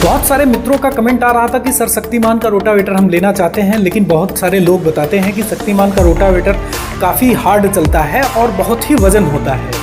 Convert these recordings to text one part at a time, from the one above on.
बहुत सारे मित्रों का कमेंट आ रहा था कि सर शक्तिमान का रोटावेटर हम लेना चाहते हैं, लेकिन बहुत सारे लोग बताते हैं कि शक्तिमान का रोटावेटर काफ़ी हार्ड चलता है और बहुत ही वजन होता है।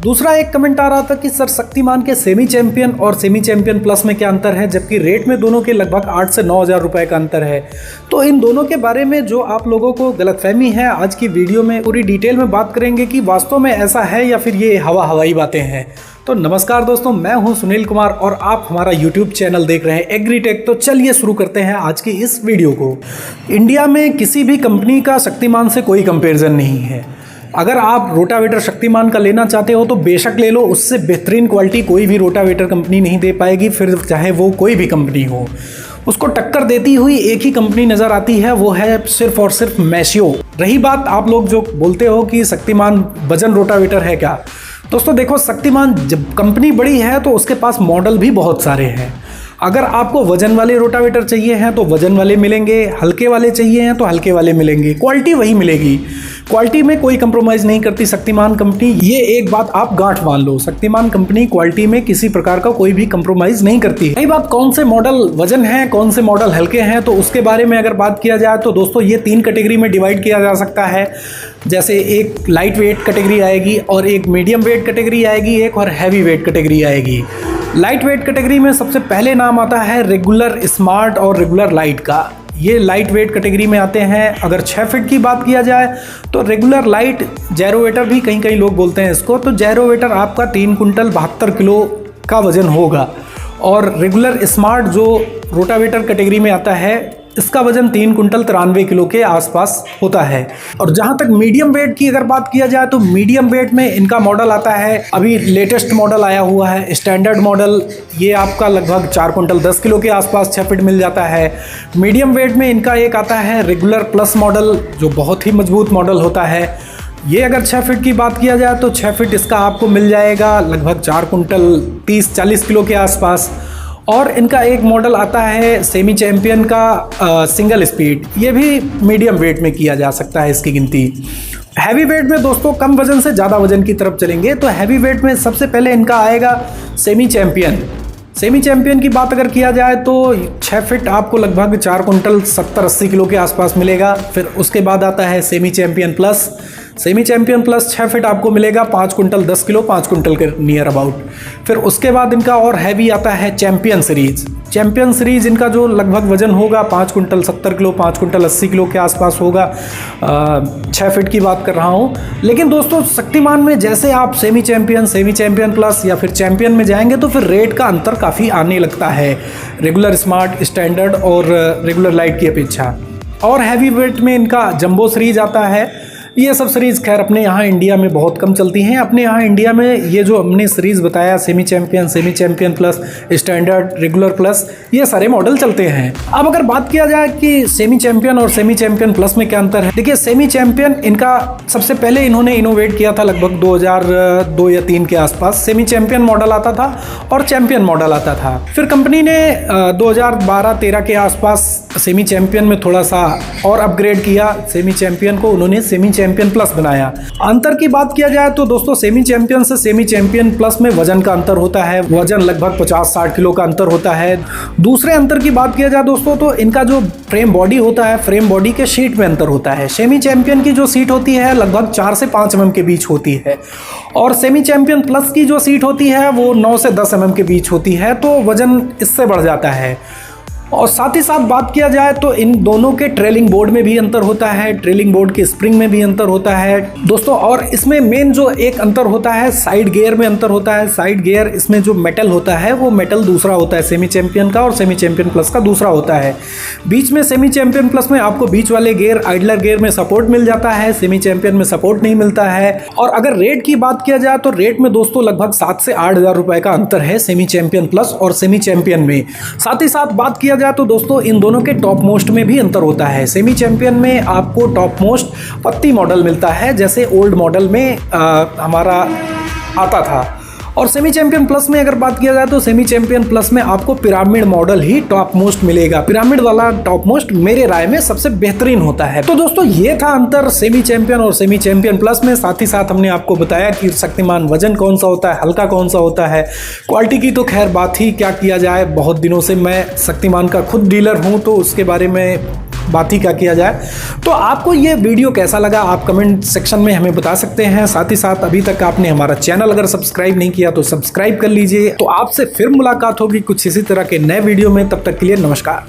दूसरा एक कमेंट आ रहा था कि सर शक्तिमान के सेमी चैंपियन और सेमी चैंपियन प्लस में क्या अंतर है, जबकि रेट में दोनों के लगभग 8 से 9 हज़ार रुपये का अंतर है। तो इन दोनों के बारे में जो आप लोगों को गलतफहमी है, आज की वीडियो में पूरी डिटेल में बात करेंगे कि वास्तव में ऐसा है या फिर ये हवाई बातें हैं। तो नमस्कार दोस्तों, मैं हूं सुनील कुमार और आप हमारा यूट्यूब चैनल देख रहे हैं एग्रीटेक। तो चलिए शुरू करते हैं आज की इस वीडियो को। इंडिया में किसी भी कंपनी का शक्तिमान से कोई कंपैरिजन नहीं है। अगर आप रोटावेटर शक्तिमान का लेना चाहते हो तो बेशक ले लो, उससे बेहतरीन क्वालिटी कोई भी रोटावेटर कंपनी नहीं दे पाएगी, फिर चाहे वो कोई भी कंपनी हो। उसको टक्कर देती हुई एक ही कंपनी नज़र आती है, वो है सिर्फ और सिर्फ मैशियो। रही बात आप लोग जो बोलते हो कि शक्तिमान वजन रोटावेटर है क्या, दोस्तों देखो, शक्तिमान जब कंपनी बड़ी है तो उसके पास मॉडल भी बहुत सारे हैं। अगर आपको वजन वाले रोटावेटर चाहिए हैं तो वजन वाले मिलेंगे, हल्के वाले चाहिए हैं तो हल्के वाले मिलेंगे, क्वालिटी वही मिलेगी। क्वालिटी में कोई कंप्रोमाइज़ नहीं करती शक्तिमान कंपनी, ये एक बात आप गांठ मान लो। शक्तिमान कंपनी क्वालिटी में किसी प्रकार का कोई भी कंप्रोमाइज़ नहीं करती है। यही बात कौन से मॉडल वजन है, कौन से मॉडल हल्के हैं, तो उसके बारे में अगर बात किया जाए तो दोस्तों ये 3 कैटेगरी में डिवाइड किया जा सकता है। जैसे एक लाइट वेट कैटेगरी आएगी और एक मीडियम वेट कैटेगरी आएगी, एक और हैवी वेट कैटेगरी आएगी। लाइट वेट कैटेगरी में सबसे पहले नाम आता है रेगुलर, स्मार्ट और रेगुलर लाइट का। ये लाइट वेट कैटेगरी में आते हैं। अगर 6 फीट की बात किया जाए तो रेगुलर लाइट जैरोवेटर भी कहीं लोग बोलते हैं इसको, तो जैरोवेटर आपका 3 कुंटल 72 किलो का वजन होगा। और रेगुलर स्मार्ट जो रोटावेटर कैटेगरी में आता है, इसका वजन 3 कुंटल 93 किलो के आसपास होता है। और जहां तक मीडियम वेट की अगर बात किया जाए तो मीडियम वेट में इनका मॉडल आता है, अभी लेटेस्ट मॉडल आया हुआ है स्टैंडर्ड मॉडल। ये आपका लगभग 4 कुंटल 10 किलो के आसपास 6 फीट मिल जाता है। मीडियम वेट में इनका एक आता है रेगुलर प्लस मॉडल, जो बहुत ही मजबूत मॉडल होता है। ये अगर 6 फीट की बात किया जाए तो 6 फीट इसका आपको मिल जाएगा लगभग 4 कुंटल 30-40 किलो के आसपास। और इनका एक मॉडल आता है सेमी चैंपियन का सिंगल स्पीड, ये भी मीडियम वेट में किया जा सकता है इसकी गिनती। हैवी वेट में दोस्तों कम वजन से ज़्यादा वजन की तरफ चलेंगे तो हैवी वेट में सबसे पहले इनका आएगा सेमी चैंपियन। सेमी चैंपियन की बात अगर किया जाए तो 6 फीट आपको लगभग 4 कुंटल 70-80 किलो के आसपास मिलेगा। फिर उसके बाद आता है semi champion plus. Semi champion plus 6 feet आपको मिलेगा 5 कुंटल 10 किलो, 5 कुंटल के नियर अबाउट। फिर उसके बाद इनका और हैवी आता है चैंपियन सीरीज। चैंपियन सीरीज इनका जो लगभग वजन होगा 5 कुंटल 70 किलो, 5 कुंटल 80 किलो के आसपास होगा। 6 फीट की बात कर रहा हूँ। लेकिन दोस्तों शक्तिमान में जैसे आप सेमी चैंपियन प्लस या फिर चैंपियन में जाएंगे तो फिर रेट का अंतर काफ़ी आने लगता है रेगुलर, स्मार्ट, स्टैंडर्ड और रेगुलर लाइट की अपेक्षा। और हैवी वेट में इनका जंबो सीरीज आता है। ये सब सीरीज़ खैर अपने यहाँ इंडिया में बहुत कम चलती हैं। अपने यहाँ इंडिया में ये जो हमने सीरीज़ बताया semi champion plus, standard, regular plus, ये सारे मॉडल चलते हैं। अब अगर बात किया जाए कि सेमी चैंपियन और सेमी चैंपियन प्लस में क्या अंतर है, देखिए सेमी चैंपियन इनका सबसे पहले इन्होंने इनोवेट किया था लगभग 2002 या 3 के आसपास। सेमी चैंपियन मॉडल आता था और चैंपियन मॉडल आता था। फिर कंपनी ने 2012-13 के आसपास सेमी चैंपियन में थोड़ा सा और अपग्रेड किया। सेमी चैंपियन को उन्होंने सेमी चैंपियन प्लस बनाया। अंतर की बात किया जाए तो दोस्तों सेमी चैंपियन से सेमी चैंपियन प्लस में वजन का अंतर होता है, वजन लगभग 50-60 किलो का अंतर होता है। दूसरे अंतर की बात किया जाए दोस्तों तो इनका जो फ्रेम बॉडी होता है, फ्रेम बॉडी के सीट में अंतर होता है। सेमी चैंपियन की जो सीट होती है लगभग 4 से 5 mm के बीच होती है और सेमी चैंपियन प्लस की जो सीट होती है वो 9 से 10 mm के बीच होती है, तो वजन इससे बढ़ जाता है। और साथ ही साथ बात किया जाए तो इन दोनों के ट्रेलिंग बोर्ड में भी अंतर होता है, ट्रेलिंग बोर्ड के स्प्रिंग में भी अंतर होता है दोस्तों। और इसमें मेन जो एक अंतर होता है, साइड गियर में अंतर होता है। साइड गियर इसमें जो मेटल होता है वो मेटल दूसरा होता है सेमी चैंपियन का, और सेमी चैंपियन प्लस का दूसरा होता है। बीच में सेमी चैंपियन प्लस में आपको बीच वाले गियर, आइडलर गियर में सपोर्ट मिल जाता है, सेमी चैंपियन में सपोर्ट नहीं मिलता है। और अगर रेट की बात किया जाए तो रेट में दोस्तों लगभग 7 से 8 हज़ार रुपए का अंतर है सेमी चैंपियन प्लस और सेमी चैंपियन में। साथ ही साथ बात किया जाए तो दोस्तों इन दोनों के टॉप मोस्ट में भी अंतर होता है। सेमी चैंपियन में आपको टॉप मोस्ट पत्ती मॉडल मिलता है, जैसे ओल्ड मॉडल में हमारा आता था। और सेमी चैंपियन प्लस में अगर बात किया जाए तो सेमी चैंपियन प्लस में आपको पिरामिड मॉडल ही टॉप मोस्ट मिलेगा। पिरामिड वाला टॉप मोस्ट मेरे राय में सबसे बेहतरीन होता है। तो दोस्तों ये था अंतर सेमी चैंपियन और सेमी चैंपियन प्लस में। साथ ही साथ हमने आपको बताया कि शक्तिमान वजन कौन सा होता है, हल्का कौन सा होता है। क्वालिटी की तो खैर बात ही क्या किया जाए, बहुत दिनों से मैं शक्तिमान का खुद डीलर हूं तो उसके बारे में बात ही क्या किया जाए। तो आपको ये वीडियो कैसा लगा आप कमेंट सेक्शन में हमें बता सकते हैं। साथ ही साथ अभी तक आपने हमारा चैनल अगर सब्सक्राइब नहीं किया तो सब्सक्राइब कर लीजिए। तो आपसे फिर मुलाकात होगी कुछ इसी तरह के नए वीडियो में, तब तक के लिए नमस्कार।